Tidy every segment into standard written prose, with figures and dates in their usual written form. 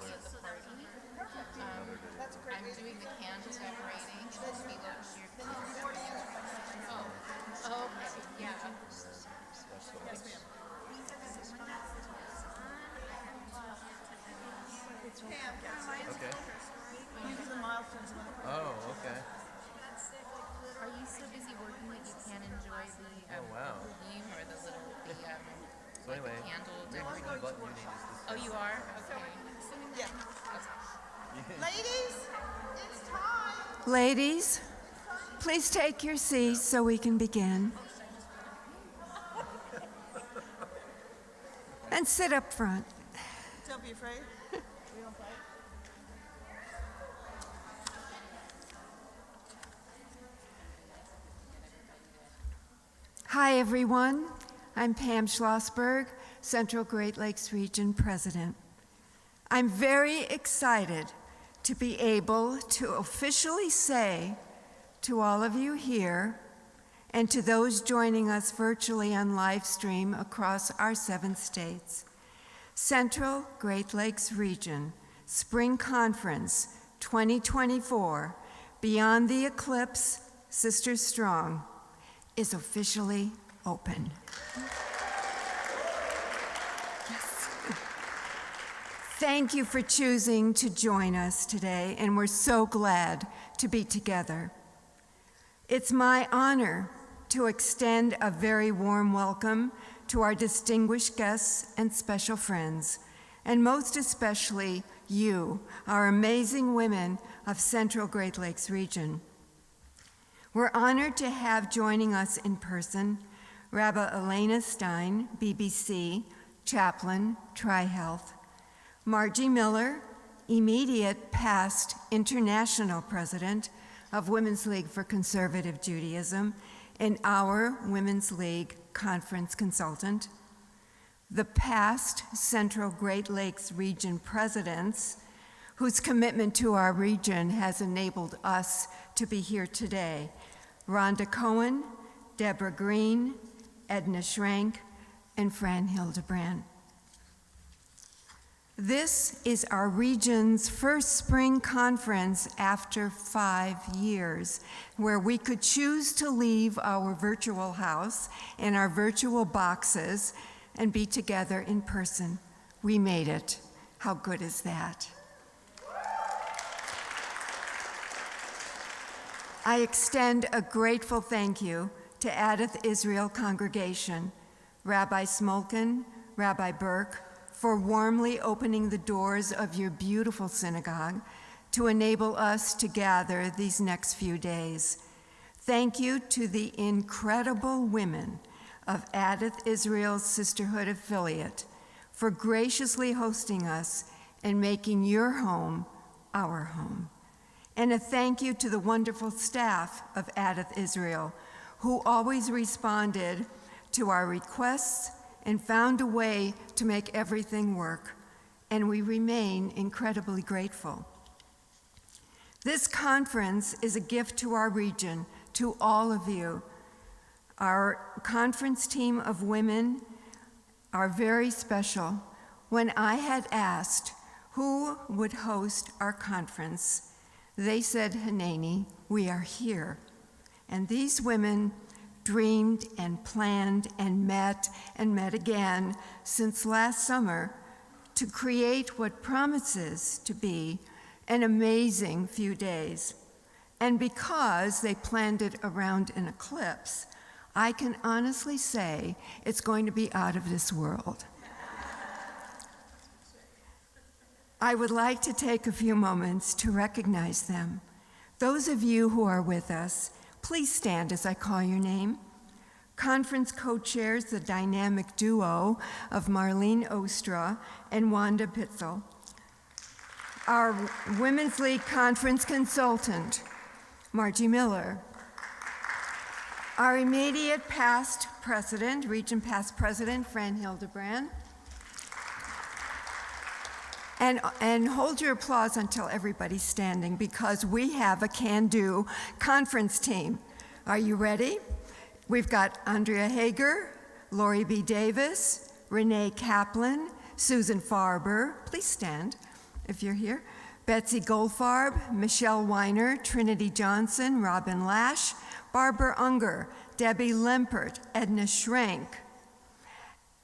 also at the party. I'm doing the candle decorating. It'll be local to your Oh, okay, yeah. Okay. You do the milestones. Oh, okay. Are you so busy working that you can't enjoy the Oh, wow. perfume or the little So like anyway, the candle maybe decoration? the button you need is this. Oh, you are? Okay. Yeah. Ladies, it's time. Ladies, please take your seats so we can begin. And sit up front. Don't be afraid. We don't fight. Hi, everyone. I'm Pam Schlossberg, Central Great Lakes Region President. I'm very excited to be able to officially say to all of you here and to those joining us virtually on live stream across our 7 states, Central Great Lakes Region Spring Conference 2024, Beyond the Eclipse, Sisters Strong, is officially open. Thank you for choosing to join us today, and we're so glad to be together. It's my honor to extend a very warm welcome to our distinguished guests and special friends, and most especially you, our amazing women of Central Great Lakes Region. We're honored to have joining us in person Rabbi Elena Stein, BBC, Chaplain, Tri-Health, Margie Miller, immediate past international president of Women's League for Conservative Judaism and our Women's League conference consultant, the past Central Great Lakes region presidents whose commitment to our region has enabled us to be here today, Rhonda Cohen, Deborah Green, Edna Schrank, and Fran Hildebrand. This is our region's first spring conference after 5 years, where we could choose to leave our virtual house and our virtual boxes and be together in person. We made it. How good is that? I extend a grateful thank you to Adath Israel congregation, Rabbi Smolkin, Rabbi Burke, for warmly opening the doors of your beautiful synagogue to enable us to gather these next few days. Thank you to the incredible women of Adath Israel's Sisterhood affiliate for graciously hosting us and making your home our home. And a thank you to the wonderful staff of Adath Israel, who always responded to our requests and found a way to make everything work, and we remain incredibly grateful. This conference is a gift to our region, to all of you. Our conference team of women are very special. When I had asked who would host our conference, they said, Hanani, we are here. And these women dreamed and planned and met again since last summer to create what promises to be an amazing few days. And because they planned it around an eclipse, I can honestly say it's going to be out of this world. I would like to take a few moments to recognize them. Those of you who are with us, please stand as I call your name. Conference co-chairs the dynamic duo of Marlene Ostra and Wanda Pitzel. Our Women's League conference consultant, Margie Miller. Our immediate past president, region past president, Fran Hildebrand. And hold your applause until everybody's standing, because we have a can-do conference team. Are you ready? We've got Andrea Hager, Lori B. Davis, Renee Kaplan, Susan Farber, please stand, if you're here, Betsy Goldfarb, Michelle Weiner, Trinity Johnson, Robin Lash, Barbara Unger, Debbie Lempert, Edna Schrank,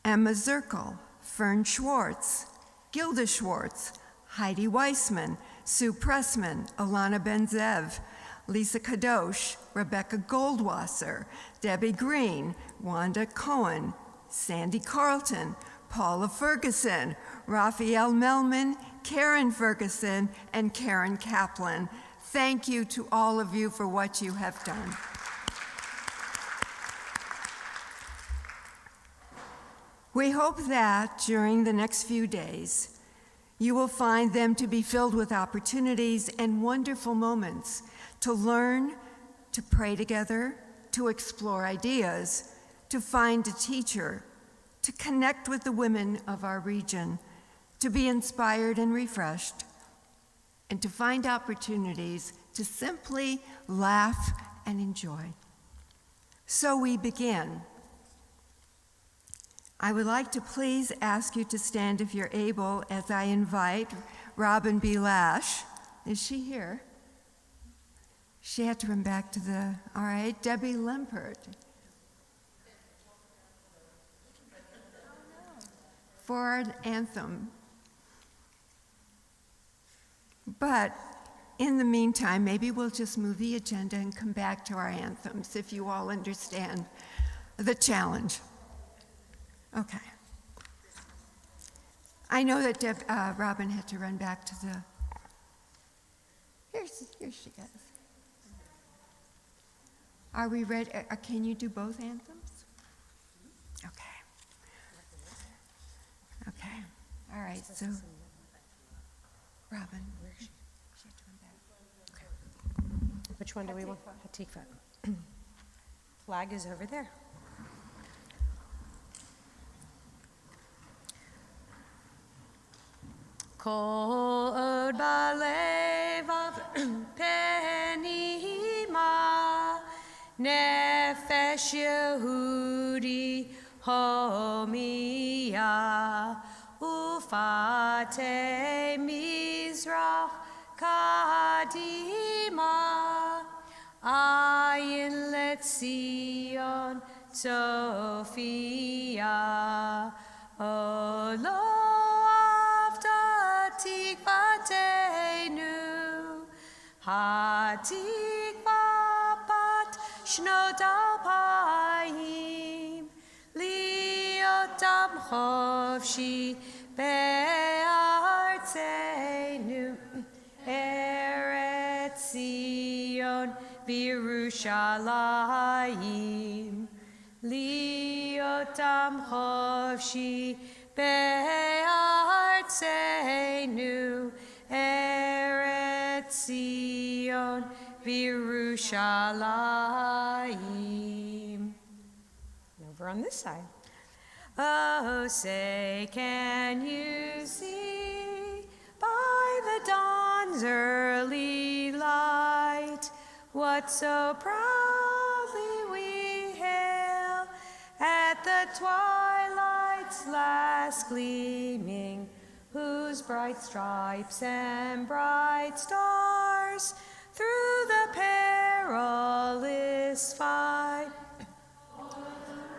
Emma Zirkel, Fern Schwartz, Gilda Schwartz, Heidi Weissman, Sue Pressman, Alana Benzev, Lisa Kadosh, Rebecca Goldwasser, Debbie Green, Wanda Cohen, Sandy Carlton, Paula Ferguson, Raphael Melman, Karen Ferguson, and Karen Kaplan. Thank you to all of you for what you have done. We hope that during the next few days, you will find them to be filled with opportunities and wonderful moments to learn, to pray together, to explore ideas, to find a teacher, to connect with the women of our region, to be inspired and refreshed, and to find opportunities to simply laugh and enjoy. So we begin. I would like to please ask you to stand if you're able as I invite Robin B. Lash. Is she here? She had to run back to the, all right, Debbie Lempert. For our anthem. But in the meantime, maybe we'll just move the agenda and come back to our anthems if you all understand the challenge. Okay. I know that Robin had to run back to the, here she is. Are we ready? Can you do both anthems? Okay. Okay. All right, so, Robin. She had to run back. Which one do we want? Hatikva. Flag is over there. Kol od balevav penima nefesh Yehudi homia ufate mizrach kadima ayin letzion Sophia Olo Tikvatenu, Hatikva bat shnot alpayim, liotam chovshi be'artzenu, Eretz Zion v'Yerushalayim, liotam chovshi be'artzenu, Eretz Zion v'Yerushalayim. Over on this side. Oh, say, can you see by the dawn's early light what so proudly we hail at the twilight's last gleaming, whose bright stripes and bright stars through the perilous fight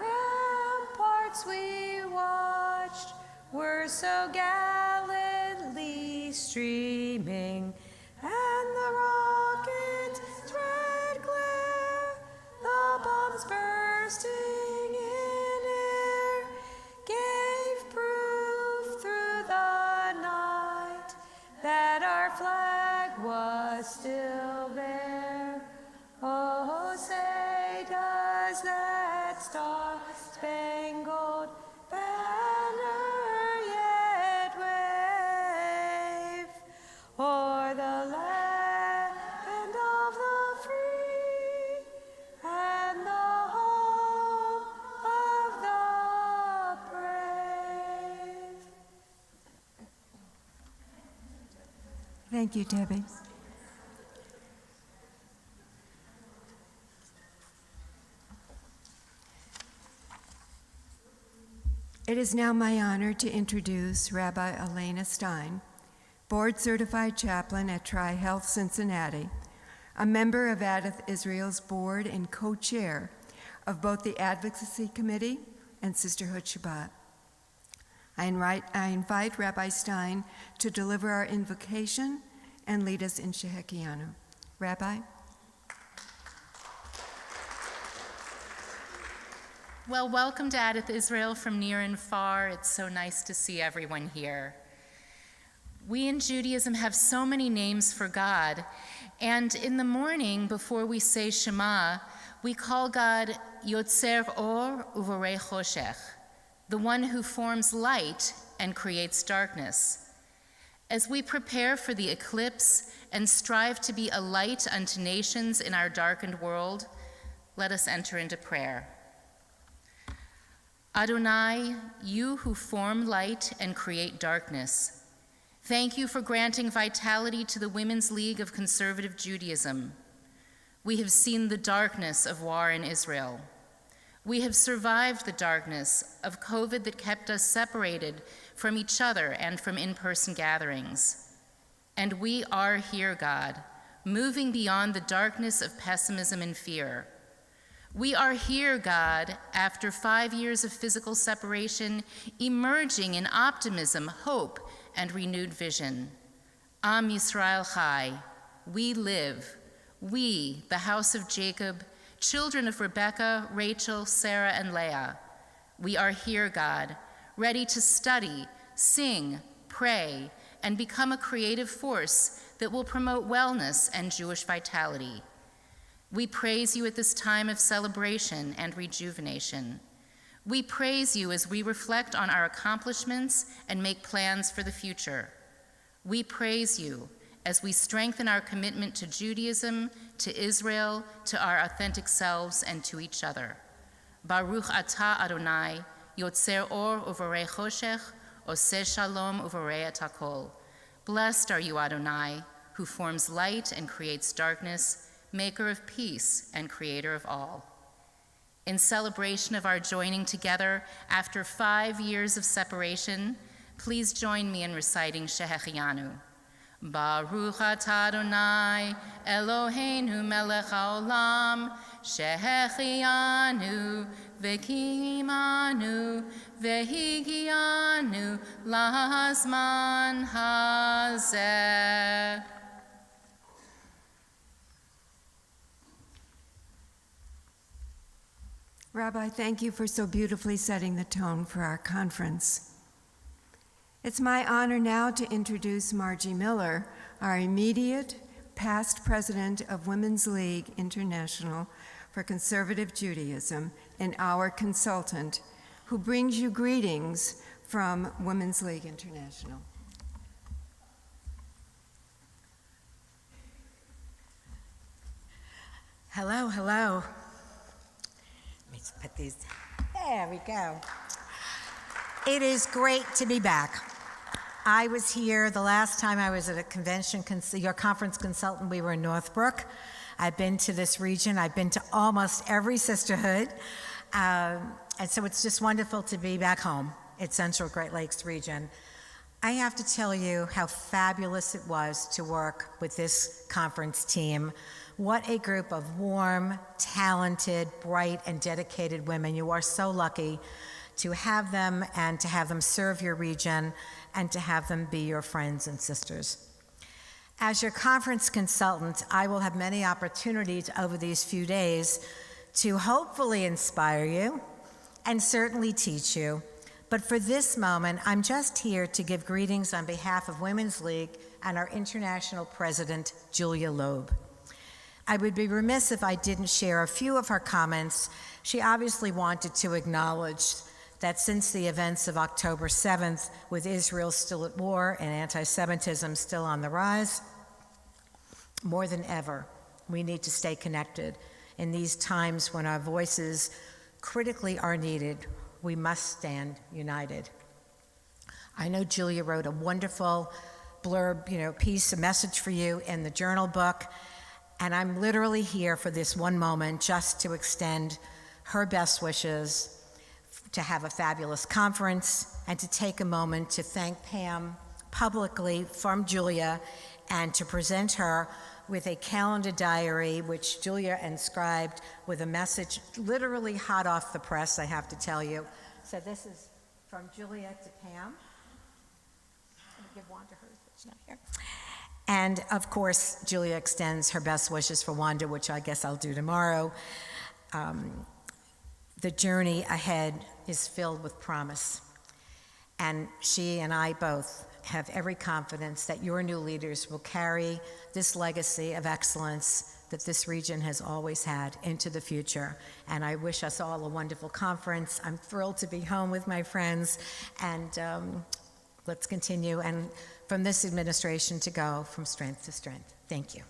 ramparts we watched were so gallantly streaming, and the rocket's red glare, the bombs bursting in air, gave proof through the night that our flag was still there. Oh, say, does that star-spangled banner yet wave o'er the land of the free and the home of the brave? Thank you, Debbie. It is now my honor to introduce Rabbi Elena Stein, board-certified chaplain at Tri-Health Cincinnati, a member of Adath Israel's board and co-chair of both the Advocacy Committee and Sisterhood Shabbat. I invite Rabbi Stein to deliver our invocation and lead us in Shehekianu. Rabbi? Well, welcome to Adath Israel from near and far. It's so nice to see everyone here. We in Judaism have so many names for God, and in the morning before we say Shema, we call God Yotzer Or Uvorei Choshech, the one who forms light and creates darkness. As we prepare for the eclipse and strive to be a light unto nations in our darkened world, let us enter into prayer. Adonai, you who form light and create darkness, thank you for granting vitality to the Women's League of Conservative Judaism. We have seen the darkness of war in Israel. We have survived the darkness of COVID that kept us separated from each other and from in-person gatherings. And we are here, God, moving beyond the darkness of pessimism and fear. We are here, God, after 5 years of physical separation, emerging in optimism, hope, and renewed vision. Am Yisrael Chai, we live, we, the house of Jacob, children of Rebekah, Rachel, Sarah, and Leah. We are here, God, ready to study, sing, pray, and become a creative force that will promote wellness and Jewish vitality. We praise you at this time of celebration and rejuvenation. We praise you as we reflect on our accomplishments and make plans for the future. We praise you as we strengthen our commitment to Judaism, to Israel, to our authentic selves, and to each other. Baruch atah Adonai, Yotzer Or Uvorei Choshech, Oseh Shalom Uvorei et Hakol. Blessed are you, Adonai, who forms light and creates darkness, maker of peace and creator of all. In celebration of our joining together after 5 years of separation, please join me in reciting Shehechianu. Baruch atah Adonai, Eloheinu melech haolam, shehechianu, v'kimanu, v'higianu, lahazman hazeh. Rabbi, thank you for so beautifully setting the tone for our conference. It's my honor now to introduce Margie Miller, our immediate past president of Women's League International for Conservative Judaism and our consultant, who brings you greetings from Women's League International. Hello, hello. Let me just put these, there we go. It is great to be back. I was here the last time I was at a convention, your conference consultant, we were in Northbrook. I've been to this region, I've been to almost every sisterhood. And so it's just wonderful to be back home at Central Great Lakes region. I have to tell you how fabulous it was to work with this conference team. What a group of warm, talented, bright, and dedicated women. You are so lucky to have them and to have them serve your region and to have them be your friends and sisters. As your conference consultant, I will have many opportunities over these few days to hopefully inspire you and certainly teach you. But for this moment, I'm just here to give greetings on behalf of Women's League and our international president, Julia Loeb. I would be remiss if I didn't share a few of her comments. She obviously wanted to acknowledge that since the events of October 7th, with Israel still at war and anti-Semitism still on the rise, more than ever, we need to stay connected. In these times when our voices critically are needed, we must stand united. I know Julia wrote a wonderful blurb, piece, a message for you in the journal book, and I'm literally here for this one moment just to extend her best wishes to have a fabulous conference and to take a moment to thank Pam publicly from Julia and to present her with a calendar diary, which Julia inscribed with a message literally hot off the press, I have to tell you. So this is from Julia to Pam. Let me give Wanda hers, but she's not here. And of course, Julia extends her best wishes for Wanda, which I guess I'll do tomorrow. The journey ahead is filled with promise. And she and I both have every confidence that your new leaders will carry this legacy of excellence that this region has always had into the future. And I wish us all a wonderful conference. I'm thrilled to be home with my friends, and let's continue, and from this administration to go from strength to strength. Thank you.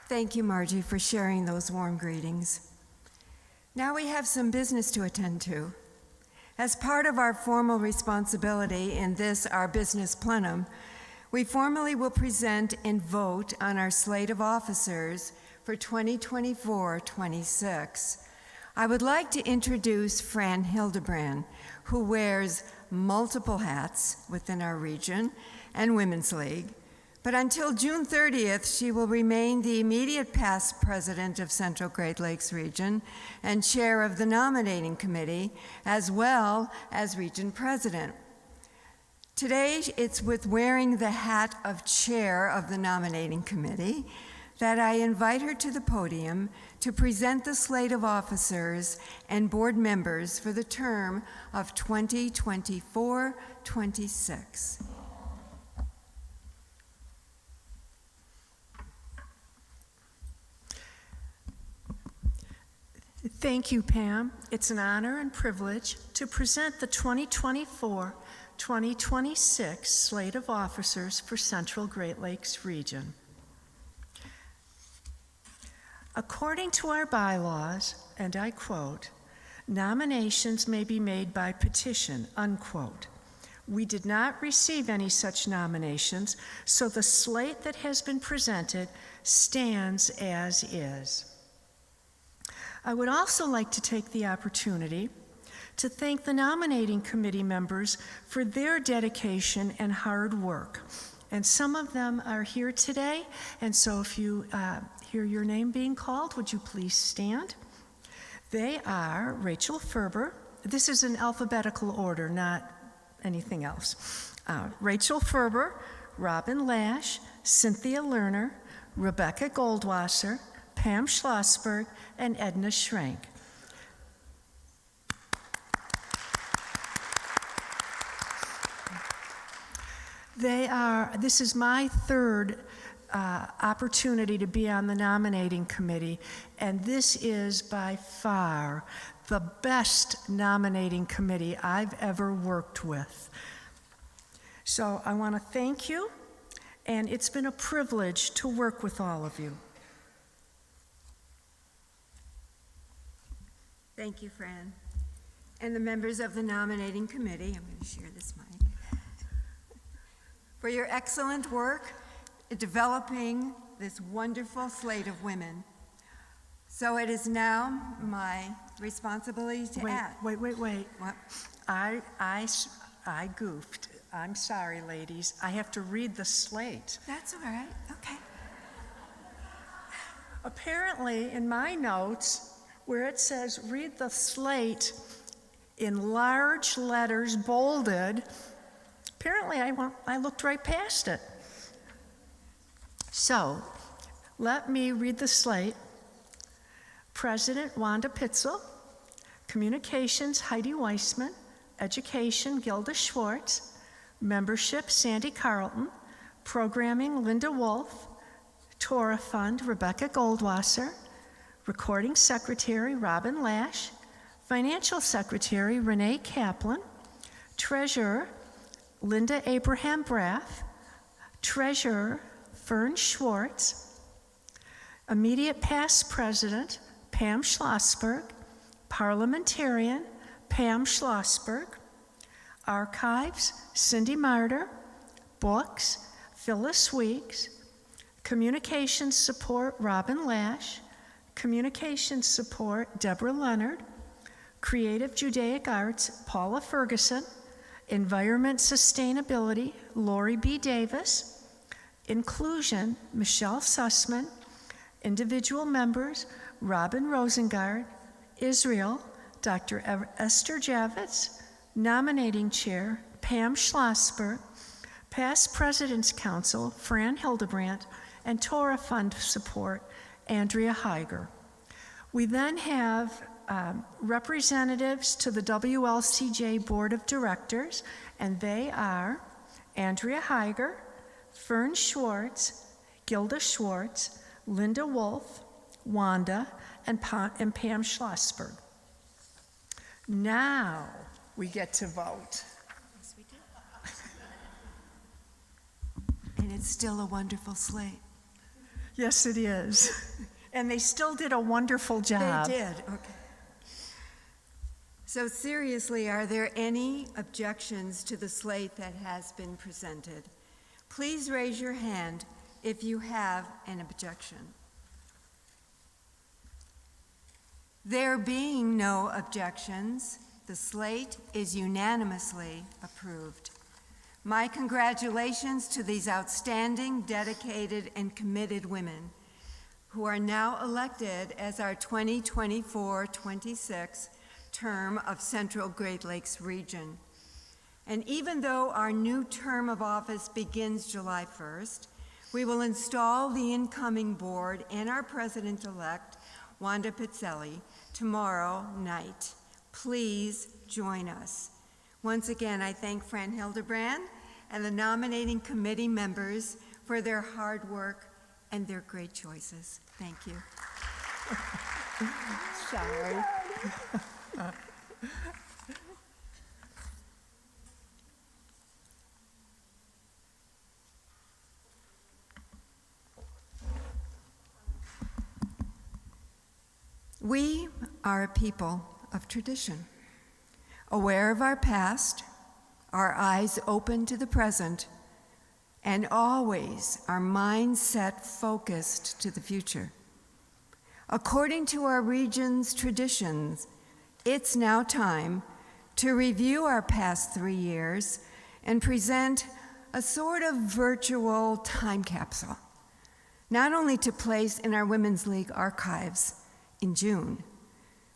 Thank you, Margie, for sharing those warm greetings. Now we have some business to attend to. As part of our formal responsibility in this, our business plenum, we formally will present and vote on our slate of officers for 2024-26. I would like to introduce Fran Hildebrand, who wears multiple hats within our region and Women's League. But until June 30th, she will remain the immediate past president of Central Great Lakes Region and chair of the nominating committee, as well as region president. Today, it's with wearing the hat of chair of the nominating committee that I invite her to the podium to present the slate of officers and board members for the term of 2024-26. Thank you, Pam. It's an honor and privilege to present the 2024-2026 slate of officers for Central Great Lakes Region. According to our bylaws, and I quote, "Nominations may be made by petition," unquote. We did not receive any such nominations, so the slate that has been presented stands as is. I would also like to take the opportunity to thank the nominating committee members for their dedication and hard work. And some of them are here today, and so if you hear your name being called, would you please stand? They are Rachel Ferber. This is in alphabetical order, not anything else. Rachel Ferber, Robin Lash, Cynthia Lerner, Rebecca Goldwasser, Pam Schlossberg, and Edna Schrank. This is my third opportunity to be on the nominating committee, and this is by far the best nominating committee I've ever worked with. So I want to thank you, and it's been a privilege to work with all of you. Thank you, Fran. And the members of the nominating committee, I'm going to share this mic, for your excellent work in developing this wonderful slate of women. So it is now my responsibility to add. Wait. What? I goofed. I'm sorry, ladies. I have to read the slate. That's all right. Okay. Apparently, in my notes, where it says read the slate in large letters, bolded, apparently I looked right past it. So, let me read the slate. President Wanda Pitzel, Communications Heidi Weissman, Education Gilda Schwartz, Membership Sandy Carlton, Programming Linda Wolf, Torah Fund Rebecca Goldwasser, Recording Secretary Robin Lash, Financial Secretary Renee Kaplan, Treasurer Linda Abraham Braff, Treasurer Fern Schwartz, Immediate Past President Pam Schlossberg, Parliamentarian Pam Schlossberg, Archives Cindy Martyr, Books Phyllis Weeks, Communications Support Robin Lash, Communications Support Deborah Leonard, Creative Judaic Arts, Paula Ferguson. Environment Sustainability, Lori B. Davis. Inclusion, Michelle Sussman. Individual members, Robin Rosengard. Israel, Dr. Esther Javits. Nominating Chair, Pam Schlossberg. Past President's Council, Fran Hildebrandt. And Torah Fund support, Andrea Heiger. We then have representatives to the WLCJ Board of Directors, and they are Andrea Heiger, Fern Schwartz, Gilda Schwartz, Linda Wolf, Wanda, and Pam Schlossberg. Now we get to vote. And it's still a wonderful slate. Yes, it is. And they still did a wonderful job. They did, okay. So seriously, are there any objections to the slate that has been presented? Please raise your hand if you have an objection. There being no objections, the slate is unanimously approved. My congratulations to these outstanding, dedicated, and committed women who are now elected as our 2024-26 term of Central Great Lakes Region. And even though our new term of office begins July 1st, we will install the incoming board and our president-elect, Wanda Pizzelli, tomorrow night. Please join us. Once again, I thank Fran Hildebrandt and the nominating committee members for their hard work and their great choices. Thank you. Sorry. We are a people of tradition, aware of our past, our eyes open to the present, and always our mindset focused to the future. According to our region's traditions, it's now time to review our past 3 years and present a sort of virtual time capsule, not only to place in our Women's League archives in June,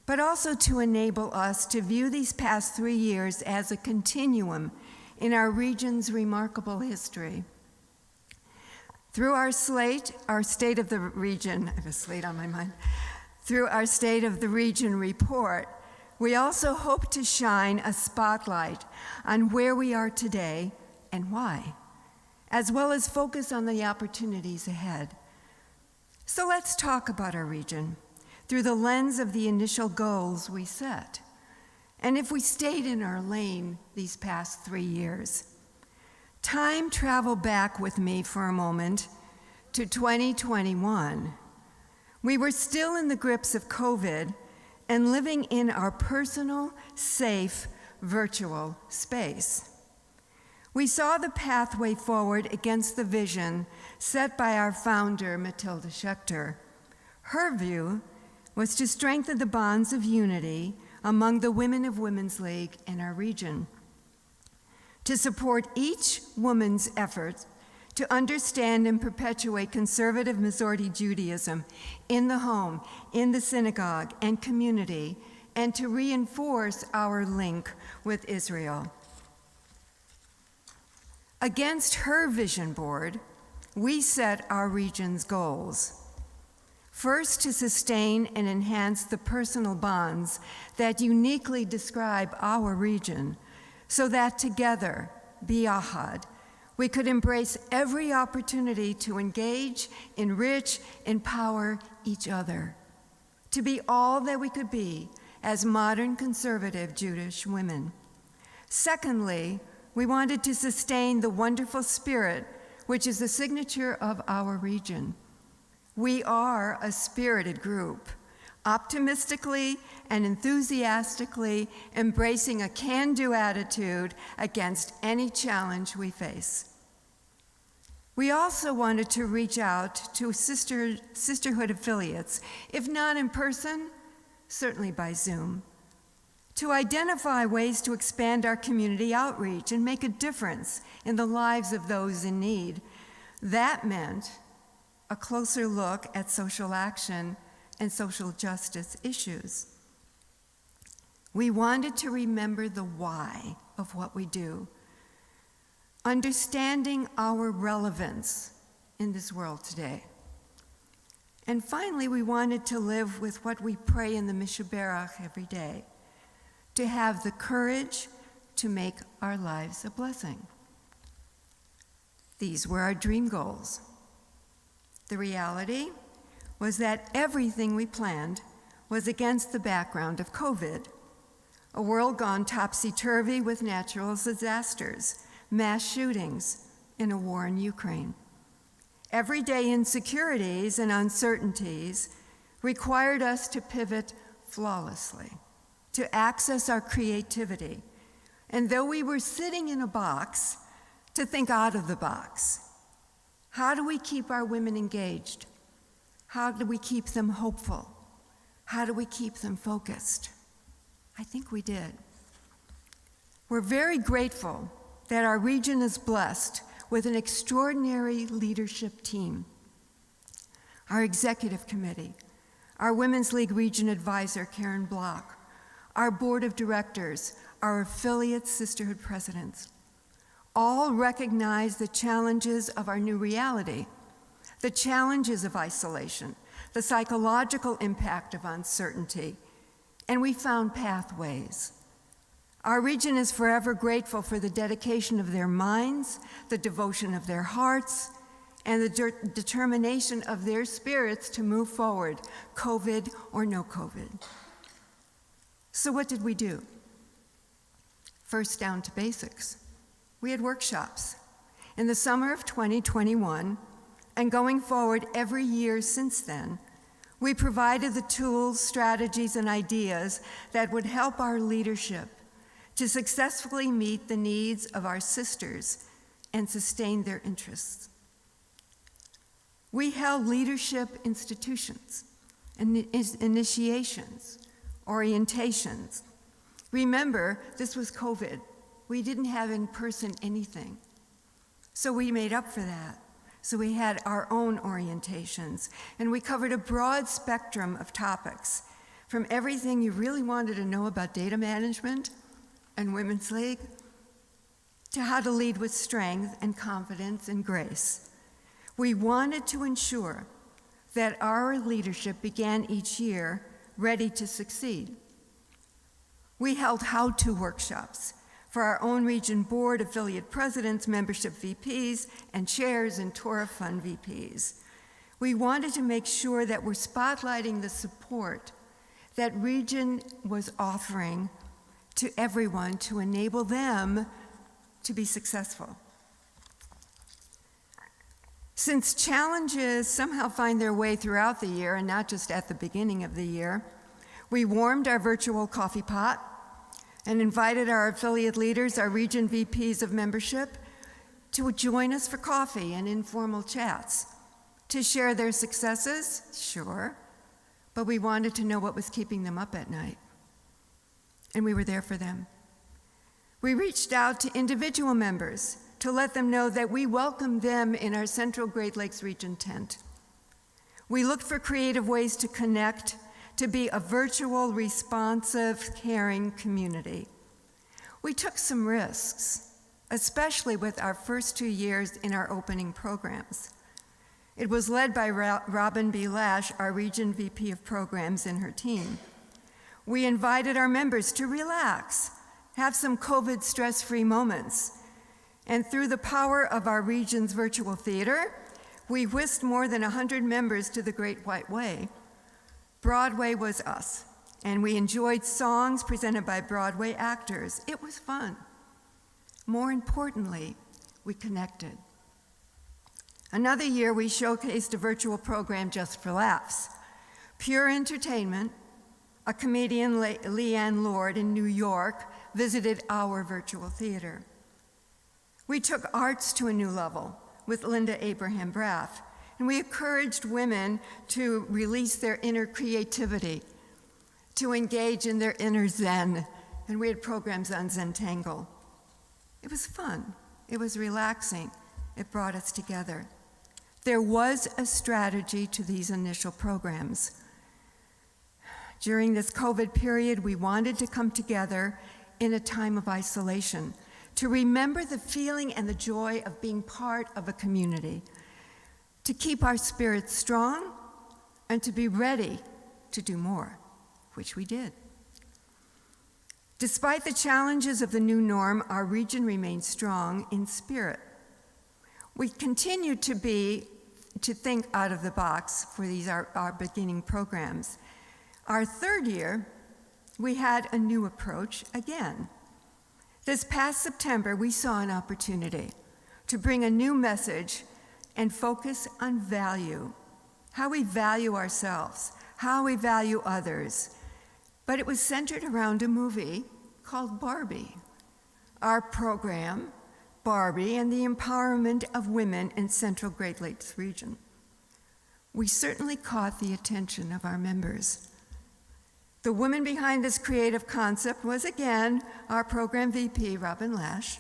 but also to enable us to view these past 3 years as a continuum in our region's remarkable history. Through our slate, our State of the Region, I have a slate on my mind, through our State of the Region report, we also hope to shine a spotlight on where we are today and why, as well as focus on the opportunities ahead. So let's talk about our region through the lens of the initial goals we set. And if we stayed in our lane these past 3 years, time travel back with me for a moment to 2021. We were still in the grips of COVID and living in our personal, safe, virtual space. We saw the pathway forward against the vision set by our founder, Matilda Schechter. Her view was to strengthen the bonds of unity among the women of Women's League in our region, to support each woman's efforts to understand and perpetuate conservative Masorti Judaism in the home, in the synagogue, and community, and to reinforce our link with Israel. Against her vision board, we set our region's goals. First, to sustain and enhance the personal bonds that uniquely describe our region, so that together, biyahad, we could embrace every opportunity to engage, enrich, empower each other, to be all that we could be as modern conservative Jewish women. Secondly, we wanted to sustain the wonderful spirit which is the signature of our region. We are a spirited group, optimistically and enthusiastically embracing a can-do attitude against any challenge we face. We also wanted to reach out to sisterhood affiliates, if not in person, certainly by Zoom, to identify ways to expand our community outreach and make a difference in the lives of those in need. That meant a closer look at social action and social justice issues. We wanted to remember the why of what we do, understanding our relevance in this world today. And finally, we wanted to live with what we pray in the Mishaberach every day, to have the courage to make our lives a blessing. These were our dream goals. The reality was that everything we planned was against the background of COVID, a world gone topsy-turvy with natural disasters, mass shootings, and a war in Ukraine. Everyday insecurities and uncertainties required us to pivot flawlessly, to access our creativity, and though we were sitting in a box, to think out of the box. How do we keep our women engaged? How do we keep them hopeful? How do we keep them focused? I think we did. We're very grateful that our region is blessed with an extraordinary leadership team. Our executive committee, our Women's League Region Advisor, Karen Block, our board of directors, our affiliate sisterhood presidents, all recognize the challenges of our new reality, the challenges of isolation, the psychological impact of uncertainty, and we found pathways. Our region is forever grateful for the dedication of their minds, the devotion of their hearts, and the determination of their spirits to move forward, COVID or no COVID. So what did we do? First, down to basics. We had workshops. In the summer of 2021, and going forward every year since then, we provided the tools, strategies, and ideas that would help our leadership to successfully meet the needs of our sisters and sustain their interests. We held leadership institutions, initiations, orientations. Remember, this was COVID. We didn't have in person anything. So we made up for that. So we had our own orientations, and we covered a broad spectrum of topics, from everything you really wanted to know about data management and Women's League, to how to lead with strength and confidence and grace. We wanted to ensure that our leadership began each year ready to succeed. We held how-to workshops for our own region board, affiliate presidents, membership VPs, and chairs and Torah Fund VPs. We wanted to make sure that we're spotlighting the support that region was offering to everyone to enable them to be successful. Since challenges somehow find their way throughout the year and not just at the beginning of the year, we warmed our virtual coffee pot and invited our affiliate leaders, our region VPs of membership, to join us for coffee and informal chats, to share their successes, sure, but we wanted to know what was keeping them up at night. And we were there for them. We reached out to individual members to let them know that we welcomed them in our Central Great Lakes Region tent. We looked for creative ways to connect, to be a virtual, responsive, caring community. We took some risks, especially with our first 2 years in our opening programs. It was led by Robin B. Lash, our Region VP of Programs, and her team. We invited our members to relax, have some COVID stress-free moments, and through the power of our region's virtual theater, we whisked more than 100 members to the Great White Way. Broadway was us, and we enjoyed songs presented by Broadway actors. It was fun. More importantly, we connected. Another year, we showcased a virtual program just for laughs. Pure Entertainment, a comedian, Leanne Lord in New York, visited our virtual theater. We took arts to a new level with Linda Abraham Braff, and we encouraged women to release their inner creativity, to engage in their inner zen, and we had programs on Zentangle. It was fun. It was relaxing. It brought us together. There was a strategy to these initial programs. During this COVID period, we wanted to come together in a time of isolation, to remember the feeling and the joy of being part of a community, to keep our spirits strong, and to be ready to do more, which we did. Despite the challenges of the new norm, our region remained strong in spirit. We continue to think out of the box for these our beginning programs. Our third year, we had a new approach again. This past September, we saw an opportunity to bring a new message and focus on value, how we value ourselves, how we value others. But it was centered around a movie called Barbie. Our program, Barbie, and the empowerment of women in Central Great Lakes region. We certainly caught the attention of our members. The woman behind this creative concept was, again, our program VP, Robin Lash.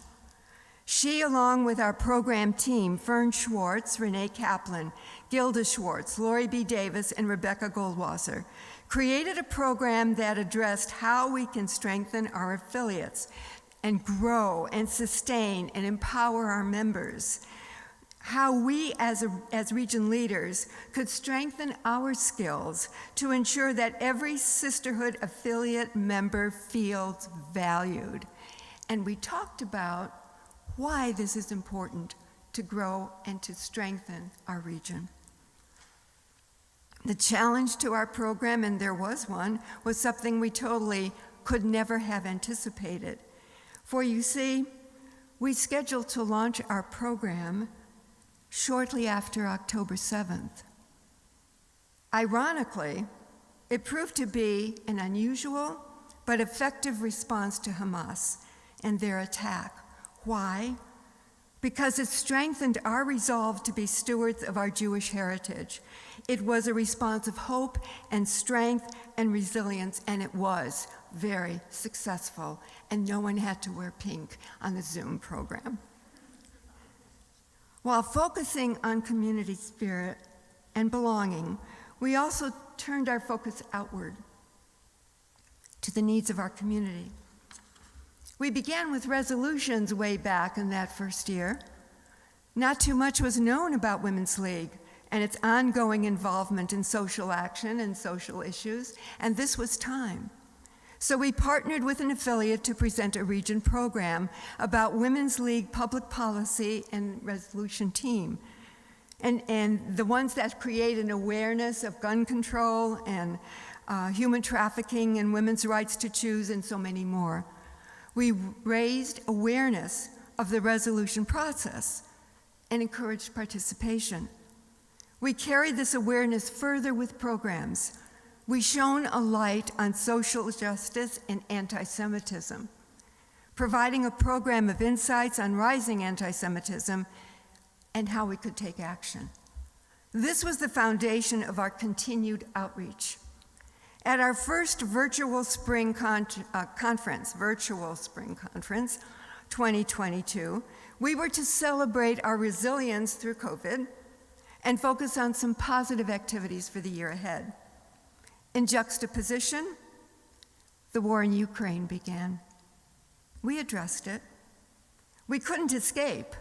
She, along with our program team, Fern Schwartz, Renee Kaplan, Gilda Schwartz, Lori B. Davis, and Rebecca Goldwasser, created a program that addressed how we can strengthen our affiliates and grow and sustain and empower our members, how we as region leaders could strengthen our skills to ensure that every sisterhood affiliate member feels valued. And we talked about why this is important to grow and to strengthen our region. The challenge to our program, and there was one, was something we totally could never have anticipated. For you see, we scheduled to launch our program shortly after October 7th. Ironically, it proved to be an unusual but effective response to Hamas and their attack. Why? Because it strengthened our resolve to be stewards of our Jewish heritage. It was a response of hope and strength and resilience, and it was very successful, and no one had to wear pink on the Zoom program. While focusing on community spirit and belonging, we also turned our focus outward to the needs of our community. We began with resolutions way back in that first year. Not too much was known about Women's League and its ongoing involvement in social action and social issues, and this was time. So we partnered with an affiliate to present a region program about Women's League public policy and resolution team, and the ones that create an awareness of gun control and human trafficking and women's rights to choose and so many more. We raised awareness of the resolution process and encouraged participation. We carried this awareness further with programs. We shone a light on social justice and anti-Semitism, providing a program of insights on rising anti-Semitism and how we could take action. This was the foundation of our continued outreach. At our first virtual spring conference, 2022, we were to celebrate our resilience through COVID and focus on some positive activities for the year ahead. In juxtaposition, the war in Ukraine began. We addressed it. We couldn't escape.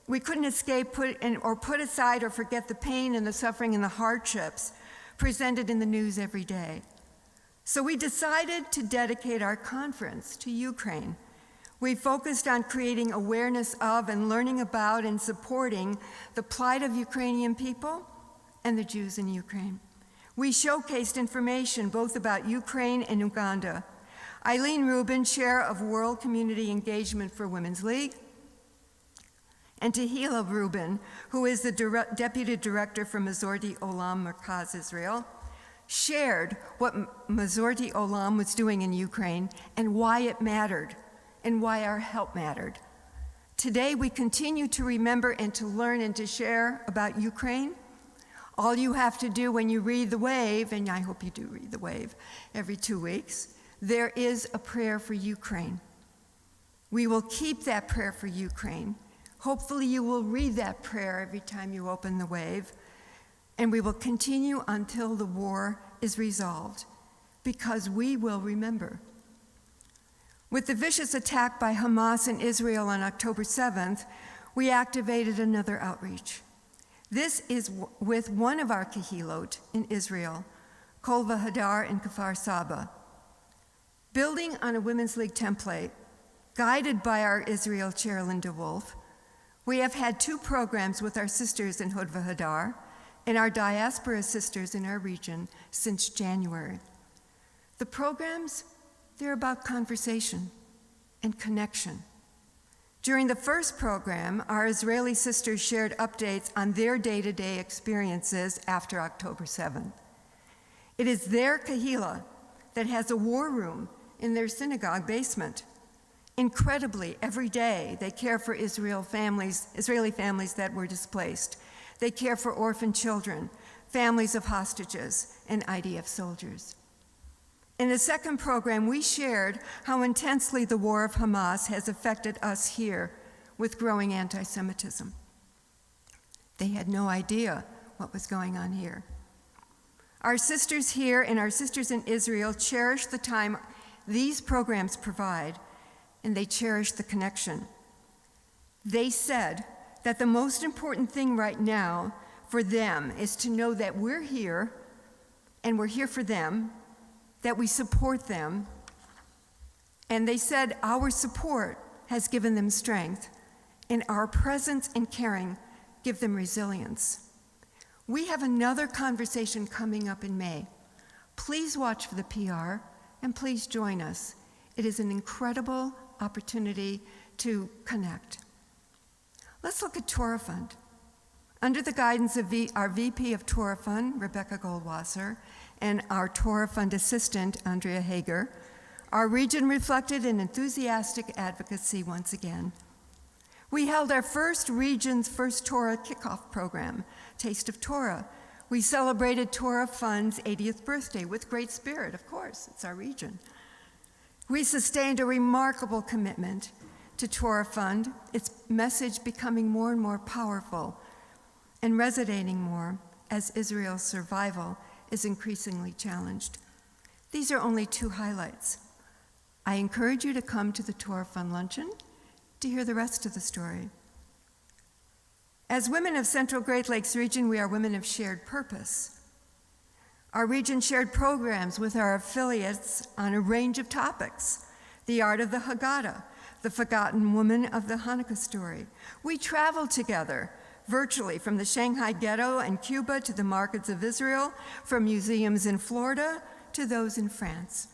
We couldn't escape put aside or forget the pain and the suffering and the hardships presented in the news every day. So we decided to dedicate our conference to Ukraine. We focused on creating awareness of and learning about and supporting the plight of Ukrainian people and the Jews in Ukraine. We showcased information both about Ukraine and Uganda. Eileen Rubin, Chair of World Community Engagement for Women's League, and Tehila Rubin, who is the Deputy Director for Mazorti Olam Merkaz Israel, shared what Mazorti Olam was doing in Ukraine and why it mattered and why our help mattered. Today, we continue to remember and to learn and to share about Ukraine. All you have to do when you read The Wave, and I hope you do read The Wave every 2 weeks, there is a prayer for Ukraine. We will keep that prayer for Ukraine. Hopefully you will read that prayer every time you open the wave, and we will continue until the war is resolved, because we will remember. With the vicious attack by Hamas in Israel on October 7th, we activated another outreach. This is with one of our Kehilot in Israel, Kol Vahadar in Kfar Saba. Building on a Women's League template, guided by our Israel chair, Linda Wolf, we have had 2 programs with our sisters in Hod Vahadar and our diaspora sisters in our region since January. The programs, they're about conversation and connection. During the first program, our Israeli sisters shared updates on their day-to-day experiences after October 7th. It is their kahila that has a war room in their synagogue basement. Incredibly, every day they care for Israeli families that were displaced. They care for orphan children, families of hostages, and IDF soldiers. In the second program, we shared how intensely the war of Hamas has affected us here with growing anti-Semitism. They had no idea what was going on here. Our sisters here and our sisters in Israel cherish the time these programs provide, and they cherish the connection. They said that the most important thing right now for them is to know that we're here, and we're here for them, that we support them, and they said our support has given them strength, and our presence and caring give them resilience. We have another conversation coming up in May. Please watch for the PR, and please join us. It is an incredible opportunity to connect. Let's look at Torah Fund. Under the guidance of our VP of Torah Fund, Rebecca Goldwasser, and our Torah Fund assistant, Andrea Hager, our region reflected an enthusiastic advocacy once again. We held our first region's first Torah kickoff program, Taste of Torah. We celebrated Torah Fund's 80th birthday with great spirit, of course, it's our region. We sustained a remarkable commitment to Torah Fund, its message becoming more and more powerful and resonating more as Israel's survival is increasingly challenged. These are only 2 highlights. I encourage you to come to the Torah Fund Luncheon to hear the rest of the story. As women of Central Great Lakes region, we are women of shared purpose. Our region shared programs with our affiliates on a range of topics: the art of the Haggadah, the forgotten woman of the Hanukkah story. We traveled together virtually from the Shanghai ghetto and Cuba to the markets of Israel, from museums in Florida to those in France.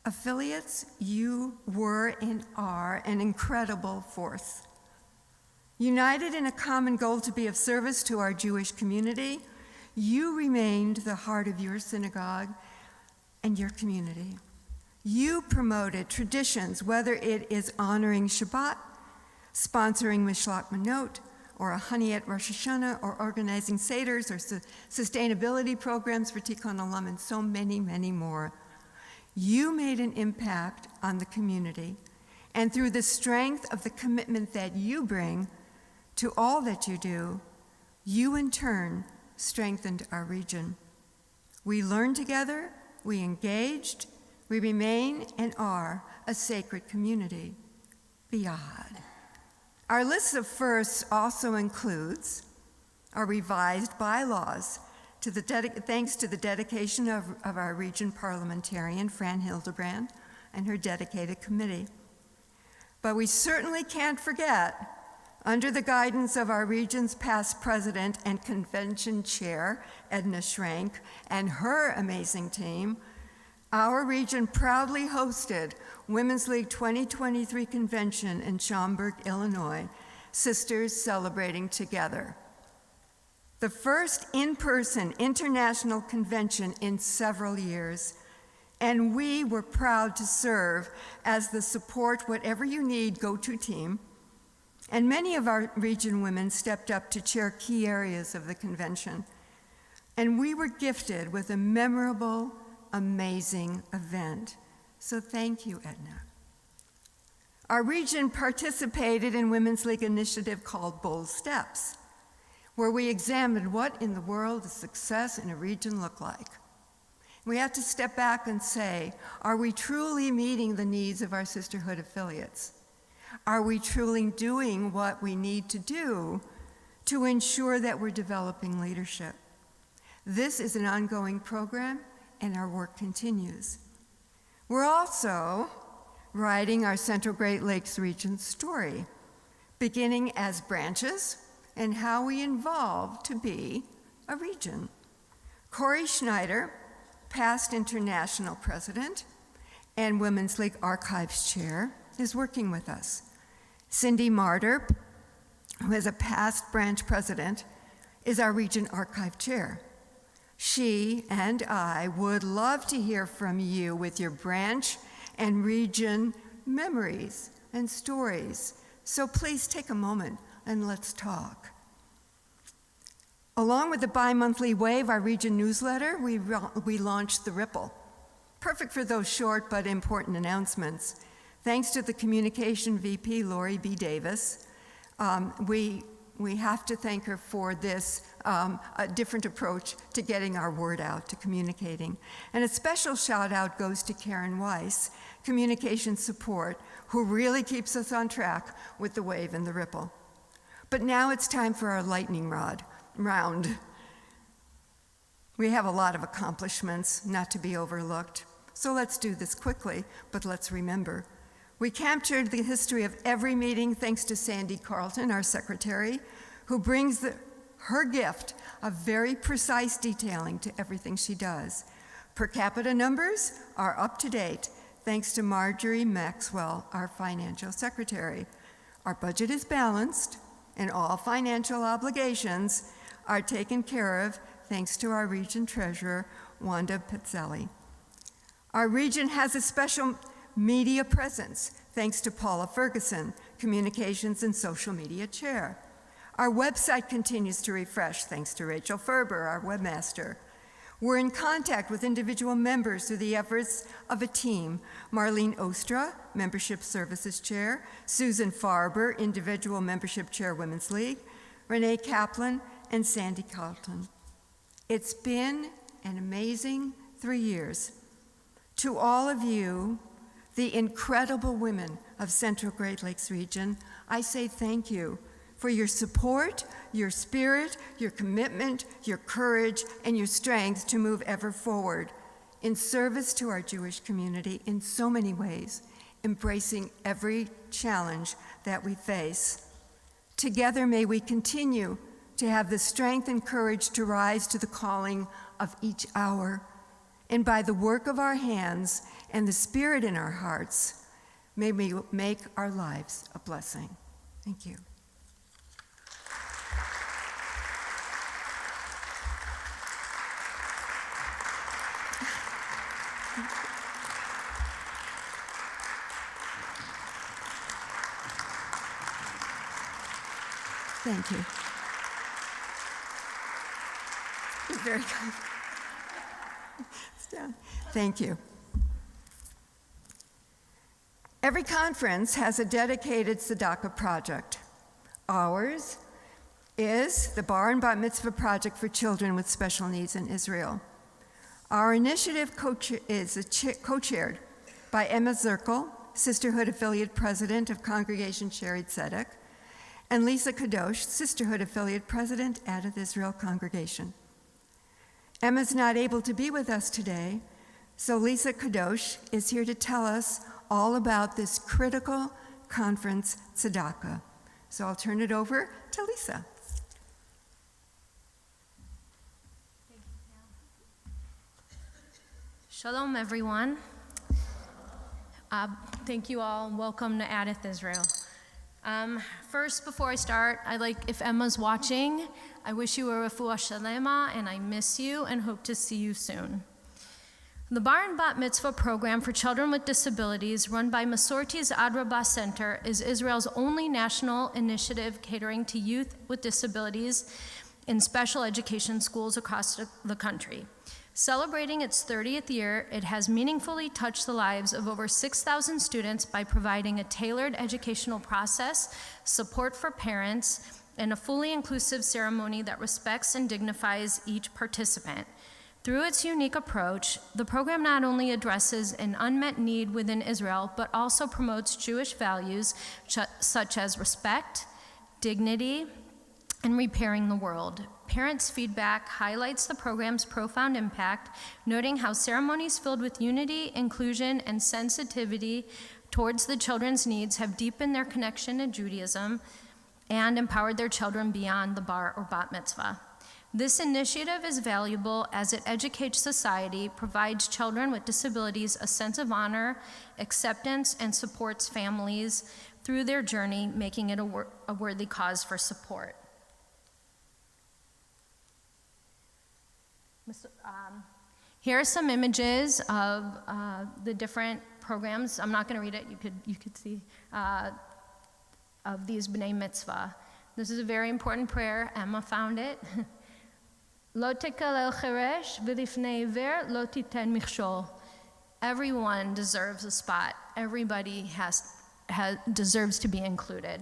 Affiliates, you were and are an incredible force. United in a common goal to be of service to our Jewish community, you remained the heart of your synagogue and your community. You promoted traditions, whether it is honoring Shabbat, sponsoring Mishlach Manot, or a honey at Rosh Hashanah, or organizing seders, or sustainability programs for Tikkun Olam, and so many, many more. You made an impact on the community, and through the strength of the commitment that you bring to all that you do, you in turn strengthened our region. We learned together, we engaged, we remain and are a sacred community. B'yad. Our list of firsts also includes our revised bylaws, thanks to the dedication of our region parliamentarian, Fran Hildebrand, and her dedicated committee. But we certainly can't forget, under the guidance of our region's past president and convention chair, Edna Schrank, and her amazing team, our region proudly hosted Women's League 2023 convention in Schaumburg, Illinois, Sisters Celebrating Together. The first in-person international convention in several years, and we were proud to serve as the support whatever you need go-to team, and many of our region women stepped up to chair key areas of the convention. And we were gifted with a memorable, amazing event. So thank you, Edna. Our region participated in Women's League initiative called Bold Steps, where we examined what in the world does success in a region look like. We have to step back and say, are we truly meeting the needs of our sisterhood affiliates? Are we truly doing what we need to do to ensure that we're developing leadership? This is an ongoing program, and our work continues. We're also writing our Central Great Lakes region story, beginning as branches and how we evolved to be a region. Corey Schneider, past international president and Women's League Archives chair, is working with us. Cindy Marder, who is a past branch president, is our region archive chair. She and I would love to hear from you with your branch and region memories and stories. So please take a moment and let's talk. Along with the bi-monthly Wave, our region newsletter, we launched The Ripple. Perfect for those short but important announcements. Thanks to the communication VP, Lori B. Davis, we have to thank her for this a different approach to getting our word out, to communicating. And a special shout out goes to Karen Weiss, communication support, who really keeps us on track with the Wave and the Ripple. But now it's time for our lightning round. We have a lot of accomplishments not to be overlooked. So let's do this quickly, but let's remember. We captured the history of every meeting thanks to Sandy Carlton, our secretary, who brings her gift of very precise detailing to everything she does. Per capita numbers are up to date thanks to Marjorie Maxwell, our financial secretary. Our budget is balanced and all financial obligations are taken care of thanks to our region treasurer, Wanda Pizzelli. Our region has a special media presence thanks to Paula Ferguson, communications and social media chair. Our website continues to refresh thanks to Rachel Ferber, our webmaster. We're in contact with individual members through the efforts of a team. Marlene Ostra, Membership Services Chair, Susan Farber, Individual Membership Chair, Women's League, Renee Kaplan, and Sandy Carlton. It's been an amazing 3 years. To all of you, the incredible women of Central Great Lakes region, I say thank you for your support, your spirit, your commitment, your courage, and your strength to move ever forward in service to our Jewish community in so many ways, embracing every challenge that we face. Together, may we continue to have the strength and courage to rise to the calling of each hour. And by the work of our hands and the spirit in our hearts, may we make our lives a blessing. Thank you. Thank you. You're very kind. Thank you. Every conference has a dedicated tzedakah project. Ours is the Bar and Bat Mitzvah Project for Children with Special Needs in Israel. Our initiative is co-chaired by Emma Zirkel, Sisterhood Affiliate President of Congregation Sheri Tzedek, and Lisa Kadosh, Sisterhood Affiliate President, Addith Israel Congregation. Emma's not able to be with us today, so Lisa Kadosh is here to tell us all about this critical conference tzedakah. So I'll turn it over to Lisa. Shalom, everyone. Thank you all, and welcome to Addith Israel. First, before I start, if Emma's watching, I wish you a refuah shalema, and I miss you and hope to see you soon. The Bar and Bat Mitzvah program for children with disabilities, run by Masorti's Adrabah Center, is Israel's only national initiative catering to youth with disabilities in special education schools across the country. Celebrating its 30th year, it has meaningfully touched the lives of over 6,000 students by providing a tailored educational process, support for parents, and a fully inclusive ceremony that respects and dignifies each participant. Through its unique approach, the program not only addresses an unmet need within Israel, but also promotes Jewish values such as respect, dignity, and repairing the world. Parents' feedback highlights the program's profound impact, noting how ceremonies filled with unity, inclusion, and sensitivity towards the children's needs have deepened their connection to Judaism and empowered their children beyond the bar or bat mitzvah. This initiative is valuable as it educates society, provides children with disabilities a sense of honor, acceptance, and supports families through their journey, making it a worthy cause for support. Here are some images of the different programs. I'm not going to read it. You could see of these B'nai Mitzvah. This is a very important prayer. Emma found it. Lo tekalel cheresh v'lifnei iver lo titen michshol. Everyone deserves a spot. Everybody deserves to be included.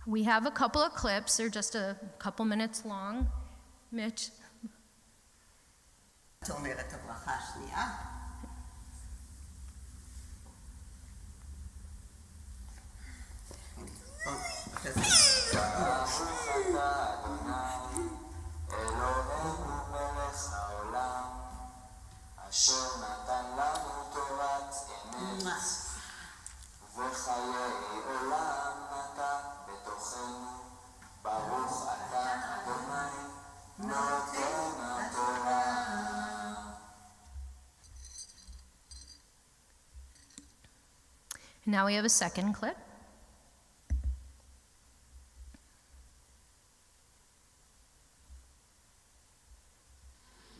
We have a couple of clips. They're just a couple minutes long. Mitch. את אומרת הברכה השנייה. אשר נתן לנו תורת אמת וחיי עולם נטע בתוכנו ברוך אתה אדוני נותן התורה. Now we have a second clip.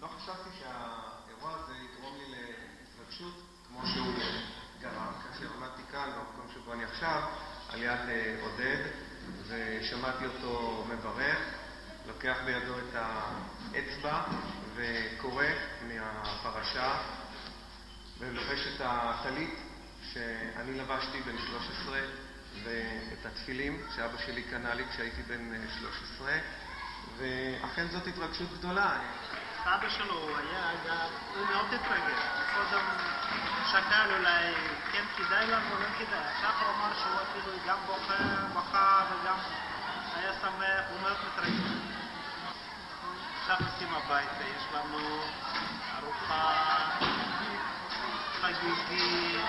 לא חשבתי שהאירוע הזה יגרום לי להתרגשות כמו שהוא גרם, כאשר עמדתי כאן במקום שבו אני עכשיו על יד עודד ושמעתי אותו מברך, לוקח בידו את האצבע וקורא מהפרשה ולובש את הטלית שאני לבשתי בן 13 ואת התפילים שאבא שלי קנה לי כשהייתי בן 13 ואכן זאת התרגשות גדולה. אבא שלו היה גם, הוא מאוד התרגש. קודם שקל אולי כן כדאי לנו או לא כדאי. עכשיו הוא אמר שהוא אפילו גם בוכה וגם היה שמח, הוא מאוד מתרגש. עכשיו נוסעים הביתה, יש לנו ארוחה חגיגית.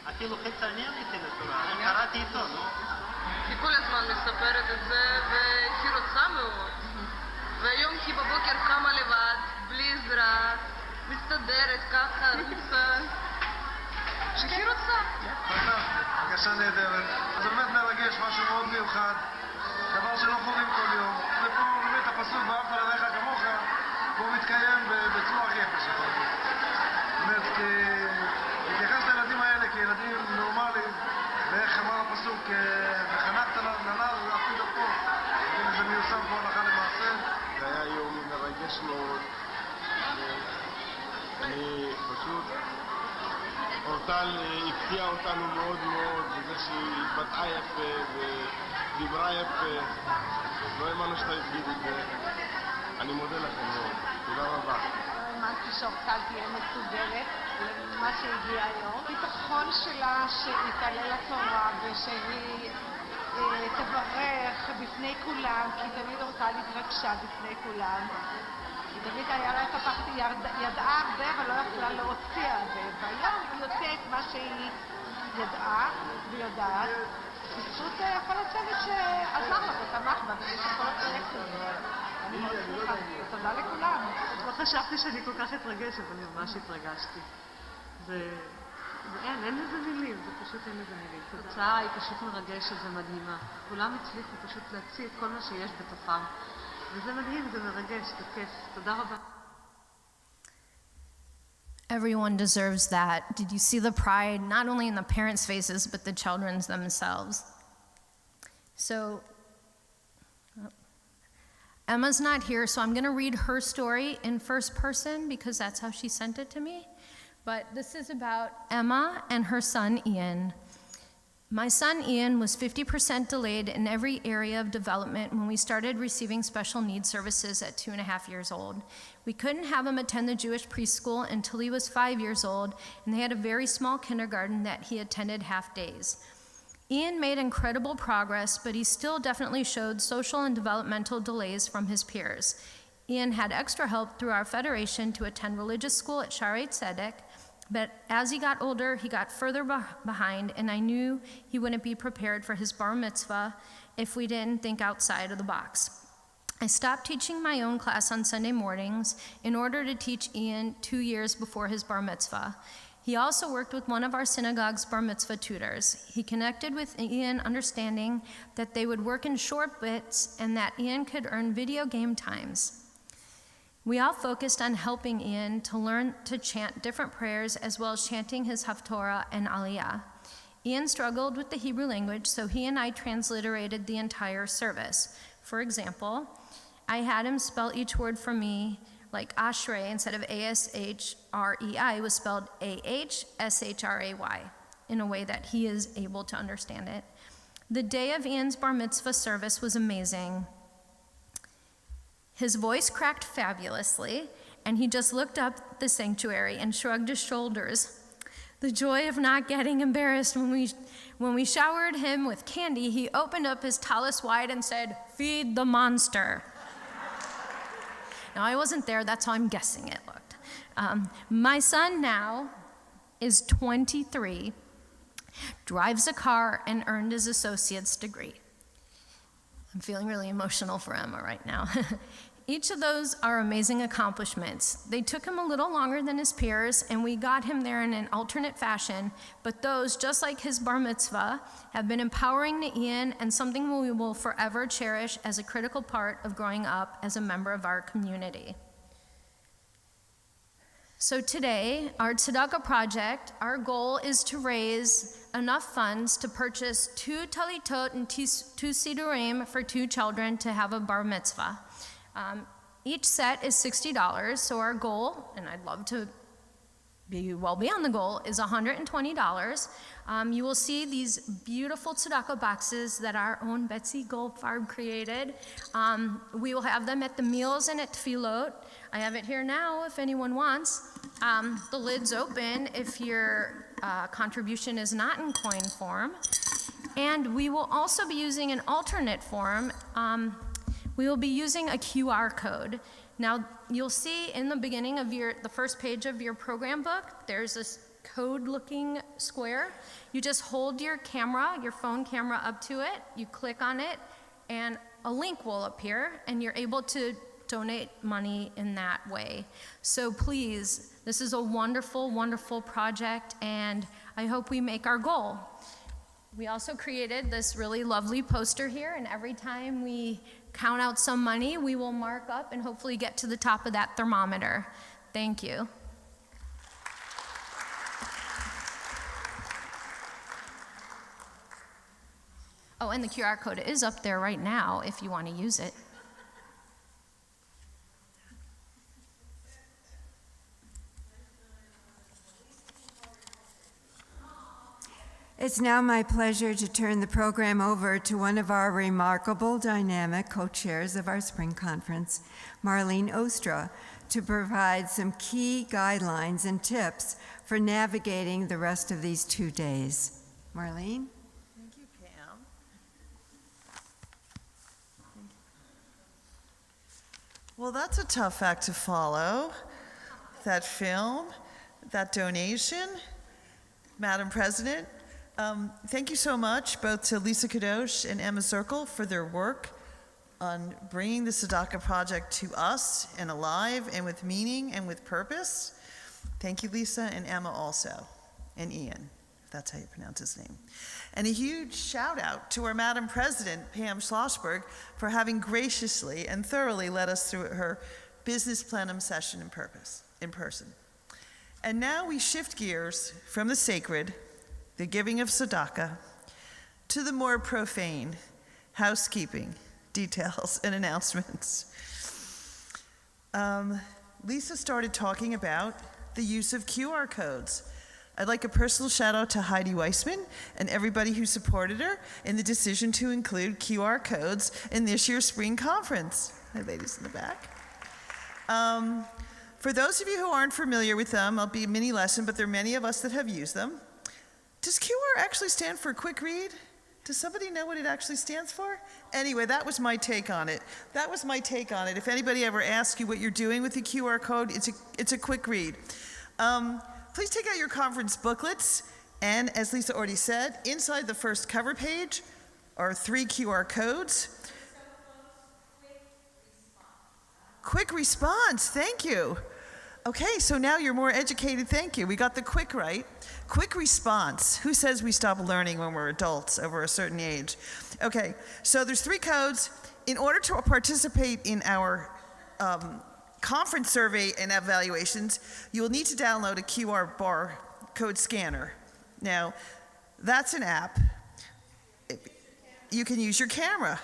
אפילו חיצוני עליתי לתורה, אני קראתי איתו, לא? היא כל הזמן מספרת את זה, והיא רוצה מאוד. והיום היא בבוקר קמה לבד, בלי עזרה, מסתדרת ככה, רוצה. שהיא רוצה. הרגשה נהדרת. זה באמת מרגש, משהו מאוד מיוחד. דבר שלא חווים כל יום. ופה באמת הפסוק ואהבת לרעך כמוך, הוא מתקיים בצורה הכי יפה שלך. באמת, להתייחס לילדים האלה כילדים נורמליים, ואיך אמר הפסוק, וחנכת לנער אפילו פה, זה מיושם פה הלכה למעשה. זה היה יום מרגש מאוד. אני פשוט, אורטל הפתיעה אותנו מאוד מאוד בזה שהיא התבטאה יפה ודיברה יפה. לא האמנו שתגיד את זה. אני מודה לכם מאוד. תודה רבה. האמנתי שאורטל תהיה מסודרת למה שהגיע היום. ביטחון שלה שהיא תעלה לתורה ושהיא תברך בפני כולם, כי תמיד אורטל התרגשה בפני כולם. היא תמיד היה לה את הפחד, היא ידעה הרבה אבל לא יכולה להוציא הרבה. והיום היא יוצאה את מה שהיא ידעה ויודעת. פשוט יכול לצוות שעזר לה ותמך בה במשך כל הפרויקט הזה. אני מאוד שמחה, ותודה לכולם. לא חשבתי שאני כל כך אתרגש, אבל אני ממש התרגשתי. אין לזה מילים, זה פשוט אין לזה מילים. התוצאה היא פשוט מרגשת ומדהימה. כולם הצליחו פשוט להוציא את כל מה שיש בתוכם. וזה מדהים, זה מרגש, זה כיף. תודה רבה. Everyone deserves that. Did you see the pride, not only in the parents' faces, but the children's themselves? So, Emma's not here, so I'm going to read her story in first person because that's how she sent it to me. But this is about Emma and her son, Ian. My son, Ian, was 50% delayed in every area of development when we started receiving special needs services at 2.5 years old. We couldn't have him attend the Jewish preschool until he was 5 years old, and they had a very small kindergarten that he attended half days. Ian made incredible progress, but he still definitely showed social and developmental delays from his peers. Ian had extra help through our federation to attend religious school at Shaarei Tzedek, but as he got older, he got further behind, and I knew he wouldn't be prepared for his bar mitzvah if we didn't think outside of the box. I stopped teaching my own class on Sunday mornings in order to teach Ian 2 years before his bar mitzvah. He also worked with one of our synagogue's bar mitzvah tutors. He connected with Ian, understanding that they would work in short bits and that Ian could earn video game times. We all focused on helping Ian to learn to chant different prayers as well as chanting his Haftorah and Aliyah. Ian struggled with the Hebrew language, so he and I transliterated the entire service. For example, I had him spell each word for me, like Ashrei, instead of A-S-H-R-E-I, was spelled A-H-S-H-R-A-Y, in a way that he is able to understand it. The day of Ian's bar mitzvah service was amazing. His voice cracked fabulously, and he just looked up at the sanctuary and shrugged his shoulders. The joy of not getting embarrassed when we showered him with candy, he opened up his tallis wide and said, "Feed the monster." Now, I wasn't there, that's how I'm guessing it looked. My son now is 23, drives a car, and earned his associate's degree. I'm feeling really emotional for Emma right now. Each of those are amazing accomplishments. They took him a little longer than his peers, and we got him there in an alternate fashion, but those, just like his bar mitzvah, have been empowering to Ian and something we will forever cherish as a critical part of growing up as a member of our community. So today, our Tzedakah project, our goal is to raise enough funds to purchase 2 talitot and 2 sidurim for 2 children to have a bar mitzvah. Each set is $60, so our goal, and I'd love to be well beyond the goal, is $120. You will see these beautiful tzedakah boxes that our own Betsy Goldfarb created. We will have them at the meals and at tefillot. I have it here now if anyone wants. The lid's open if your contribution is not in coin form. And we will also be using an alternate form. We will be using a QR code. Now, you'll see in the beginning of the first page of your program book, there's this code-looking square. You just hold your camera, your phone camera up to it, you click on it, and a link will appear, and you're able to donate money in that way. So please, this is a wonderful, wonderful project, and I hope we make our goal. We also created this really lovely poster here, and every time we count out some money, we will mark up and hopefully get to the top of that thermometer. Thank you. Oh, and the QR code is up there right now if you want to use it. It's now my pleasure to turn the program over to one of our remarkable dynamic co-chairs of our spring conference, Marlene Ostra, to provide some key guidelines and tips for navigating the rest of these 2 days. Marlene? Thank you, Pam. Well, that's a tough act to follow. That film, that donation. Madam President, thank you so much, both to Lisa Kadosh and Emma Zirkle, for their work on bringing the Tzedakah project to us and alive and with meaning and with purpose. Thank you, Lisa, and Emma also, and Ian, if that's how you pronounce his name. And a huge shout out to our Madam President, Pam Schlossberg, for having graciously and thoroughly led us through her business plenum session in person. And now we shift gears from the sacred, the giving of tzedakah, to the more profane, housekeeping, details and announcements. Lisa started talking about the use of QR codes. I'd like a personal shout out to Heidi Weissman and everybody who supported her in the decision to include QR codes in this year's spring conference. Hi, ladies in the back. For those of you who aren't familiar with them, I'll be a mini lesson, but there are many of us that have used them. Does QR actually stand for quick read? Does somebody know what it actually stands for? Anyway, that was my take on it. If anybody ever asks you what you're doing with the QR code, it's a quick read. Please take out your conference booklets, and as Lisa already said, inside the first cover page are 3 QR codes. Quick response, thank you. Okay, so now you're more educated, thank you. We got the quick right. Quick response. Who says we stop learning when we're adults over a certain age? Okay, so there's 3 codes. In order to participate in our conference survey and evaluations, you will need to download a QR barcode scanner. Now, that's an app. You can use your camera.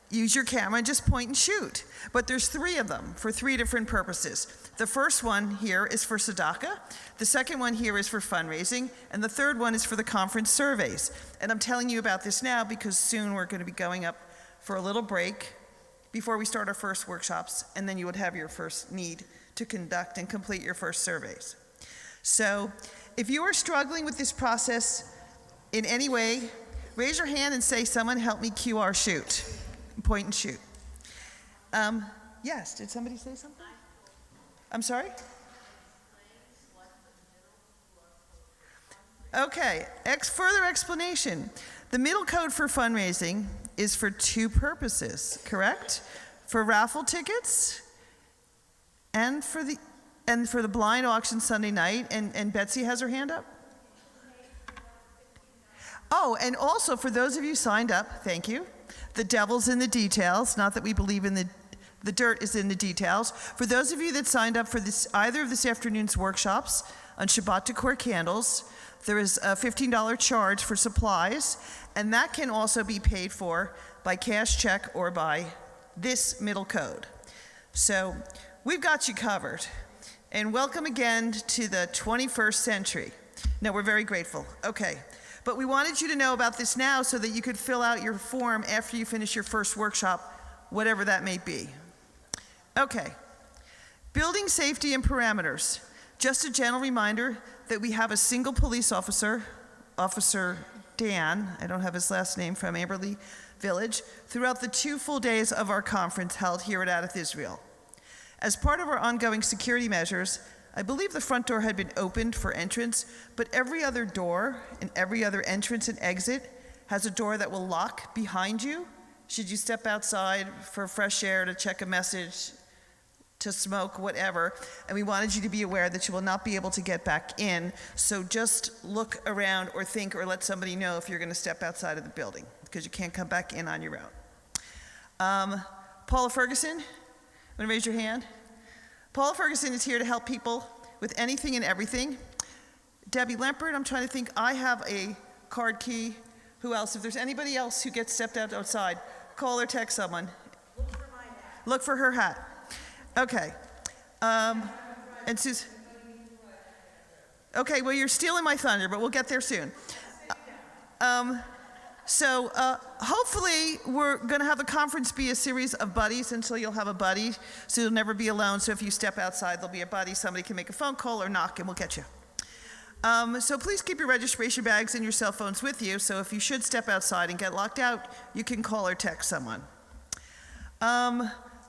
Use your camera and just point and shoot. But there's 3 of them for 3 different purposes. The first one here is for Tzedakah, the second one here is for fundraising, and the third one is for the conference surveys. And I'm telling you about this now because soon we're going to be going up for a little break before we start our first workshops, and then you would have your first need to conduct and complete your first surveys. So if you are struggling with this process in any way, raise your hand and say, someone help me QR shoot, point and shoot. Yes, did somebody say something? I'm sorry? Okay, further explanation. The middle code for fundraising is for 2 purposes, correct? For raffle tickets and for the blind auction Sunday night, and Betsy has her hand up. Oh, and also for those of you signed up, thank you. The devil's in the details, not that we believe in the dirt is in the details. For those of you that signed up for either of this afternoon's workshops on Shabbat decor candles, there is a $15 charge for supplies, and that can also be paid for by cash check or by this middle code. So we've got you covered. And welcome again to the 21st century. No, we're very grateful. Okay. But we wanted you to know about this now so that you could fill out your form after you finish your first workshop, whatever that may be. Okay, building safety and parameters. Just a gentle reminder that we have a single police officer, Officer Dan, I don't have his last name, from Amberley Village, throughout the 2 full days of our conference held here at Adath Israel. As part of our ongoing security measures, I believe the front door had been opened for entrance, but every other door and every other entrance and exit has a door that will lock behind you should you step outside for fresh air, to check a message, to smoke, whatever. And we wanted you to be aware that you will not be able to get back in. So just look around or think or let somebody know if you're going to step outside of the building, because you can't come back in on your own. Paula Ferguson, want to raise your hand? Paula Ferguson is here to help people with anything and everything. Debbie Lempert, I'm trying to think. I have a card key. Who else? If there's anybody else who gets stepped out outside, call or text someone. Look for my hat. Look for her hat. Okay. And Susan. Okay, well, you're stealing my thunder, but we'll get there soon. So hopefully we're going to have the conference be a series of buddies until you'll have a buddy, so you'll never be alone. So if you step outside, there'll be a buddy. Somebody can make a phone call or knock, and we'll get you. So please keep your registration bags and your cell phones with you, so if you should step outside and get locked out, you can call or text someone.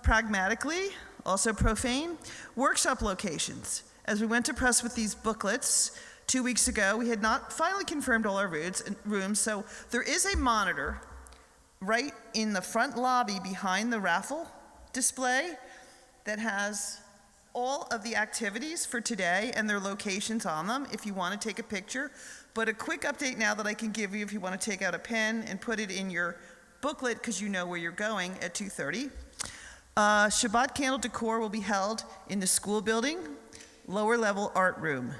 Pragmatically, also profane, workshop locations. As we went to press with these booklets 2 weeks ago, we had not finally confirmed all our rooms, so there is a monitor right in the front lobby behind the raffle display that has all of the activities for today and their locations on them if you want to take a picture. But a quick update now that I can give you if you want to take out a pen and put it in your booklet because you know where you're going at 2:30. Shabbat candle decor will be held in the school building, lower level art room.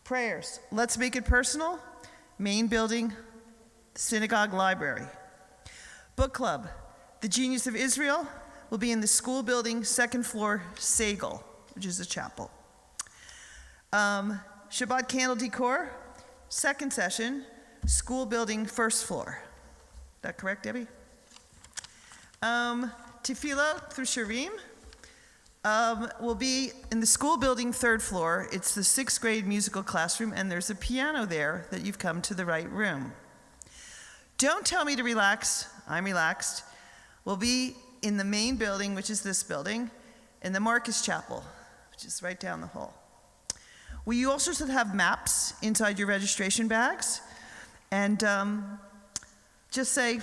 Prayers, let's make it personal, main building, synagogue library. Book club, the Genius of Israel will be in the school building, second floor, Sagel, which is a chapel. Shabbat candle decor, second session, school building, first floor. Is that correct, Debbie? Tefillah through Shirim will be in the school building, third floor. It's the 6th grade musical classroom, and there's a piano there that you've come to the right room. Don't tell me to relax. I'm relaxed. We'll be in the main building, which is this building, in the Marcus Chapel, which is right down the hall. We also should have maps inside your registration bags, and just say,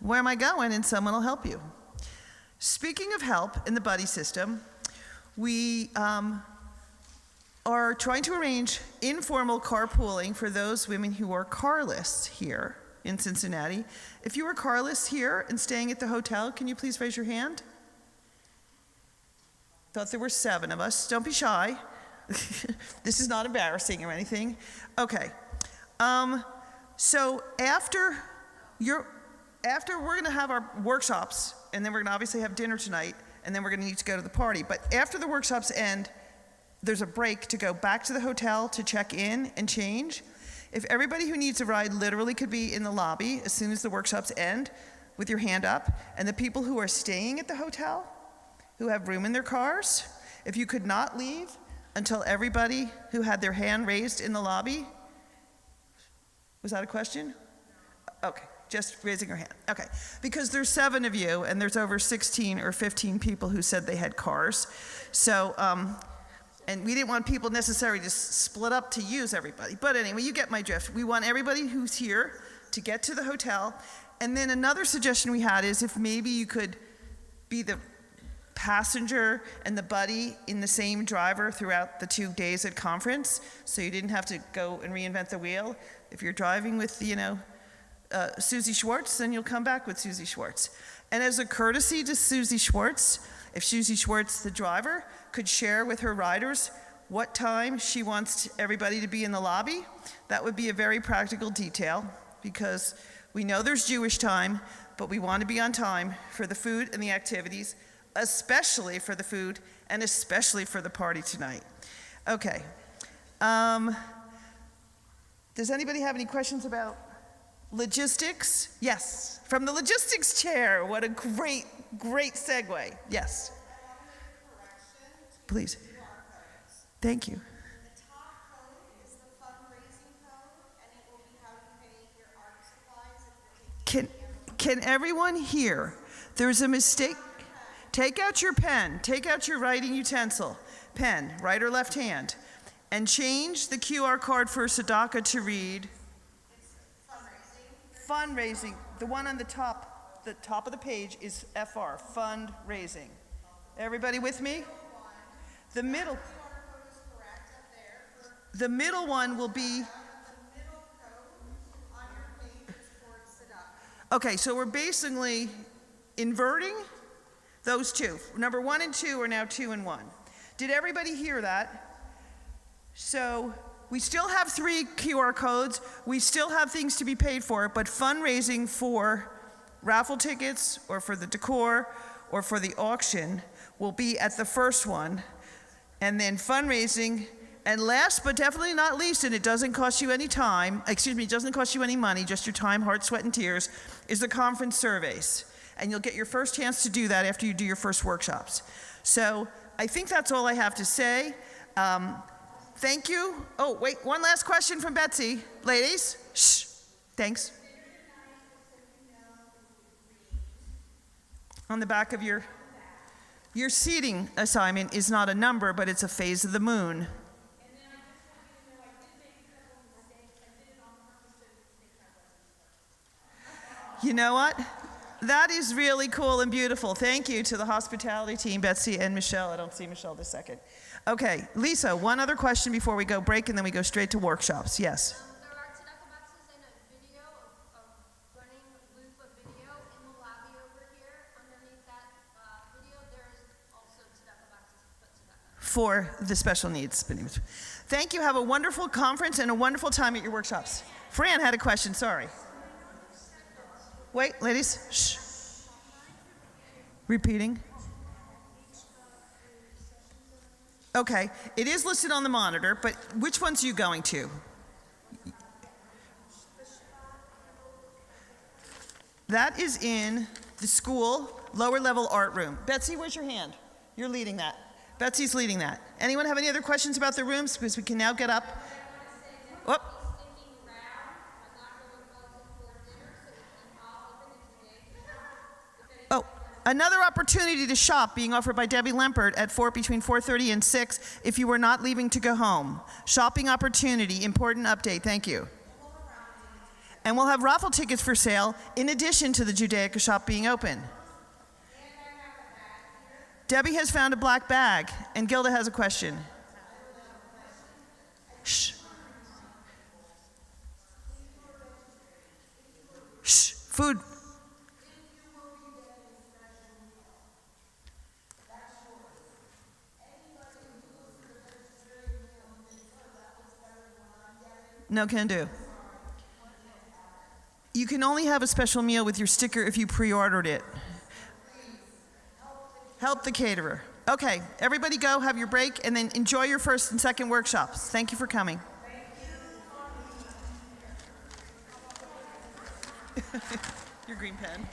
where am I going? And someone will help you. Speaking of help in the buddy system, we are trying to arrange informal carpooling for those women who are carless here in Cincinnati. If you are carless here and staying at the hotel, can you please raise your hand? Thought there were 7 of us. Don't be shy. This is not embarrassing or anything. Okay. So after we're going to have our workshops, and then we're going to obviously have dinner tonight, and then we're going to need to go to the party. But after the workshops end, there's a break to go back to the hotel to check in and change. If everybody who needs a ride literally could be in the lobby as soon as the workshops end with your hand up, and the people who are staying at the hotel, who have room in their cars, if you could not leave until everybody who had their hand raised in the lobby. Was that a question? Okay, just raising your hand. Okay, because there's 7 of you and there's over 16 or 15 people who said they had cars. So, and we didn't want people necessarily to split up to use everybody. But anyway, you get my drift. We want everybody who's here to get to the hotel. And then another suggestion we had is if maybe you could be the passenger and the buddy in the same driver throughout the 2 days at conference, so you didn't have to go and reinvent the wheel. If you're driving with, Susie Schwartz, then you'll come back with Susie Schwartz. And as a courtesy to Susie Schwartz, if Susie Schwartz, the driver, could share with her riders what time she wants everybody to be in the lobby, that would be a very practical detail, because we know there's Jewish time, but we want to be on time for the food and the activities, especially for the food and especially for the party tonight. Okay. Does anybody have any questions about logistics? Yes, from the logistics chair. What a great, great segue. Yes. Please. Thank you. The top code is the fundraising code, and it will be how you pay your art supplies if you're taking Can everyone hear? There's a mistake. Take out your pen. Take out your writing utensil. Pen, right or left hand. And change the QR code for Sadaka to read. Fundraising. The one on the top of the page is FR, fundraising. Everybody with me? The middle one will be. Okay, so we're basically inverting those 2. Number 1 and 2 are now 2 and 1. Did everybody hear that? So we still have 3 QR codes. We still have things to be paid for, but fundraising for raffle tickets or for the decor or for the auction will be at the first one. And then fundraising, and last but definitely not least, and it doesn't cost you any time, it doesn't cost you any money, just your time, heart, sweat, and tears, is the conference surveys. And you'll get your first chance to do that after you do your first workshops. So I think that's all I have to say. Thank you. Oh, wait, one last question from Betsy. Ladies, shh, thanks. On the back of your seating assignment is not a number, but it's a phase of the moon. You know what? That is really cool and beautiful. Thank you to the hospitality team, Betsy and Michelle. I don't see Michelle this second. Okay, Lisa, one other question before we go break, and then we go straight to workshops. Yes? There are tzedakah boxes and a video of running loop of video in the lobby over here. Underneath that video, there is also tzedakah boxes to put tzedakah. For the special needs. Thank you. Have a wonderful conference and a wonderful time at your workshops. Fran had a question, sorry. Wait, ladies, shh. Repeating? Okay, it is listed on the monitor, but which ones are you going to? That is in the school lower level art room. Betsy, where's your hand? You're leading that. Betsy's leading that. Anyone have any other questions about the rooms? Because we can now get up. Whoop. Oh, another opportunity to shop being offered by Debbie Lempert at between 4:30 and 6 if you were not leaving to go home. Shopping opportunity, important update, thank you. And we'll have raffle tickets for sale in addition to the Judaica shop being open. Debbie has found a black bag, and Gilda has a question. Shh. Shh, food. No can do. You can only have a special meal with your sticker if you pre-ordered it. Help the caterer. Okay, everybody go, have your break, and then enjoy your first and second workshops. Thank you for coming. Your green pen.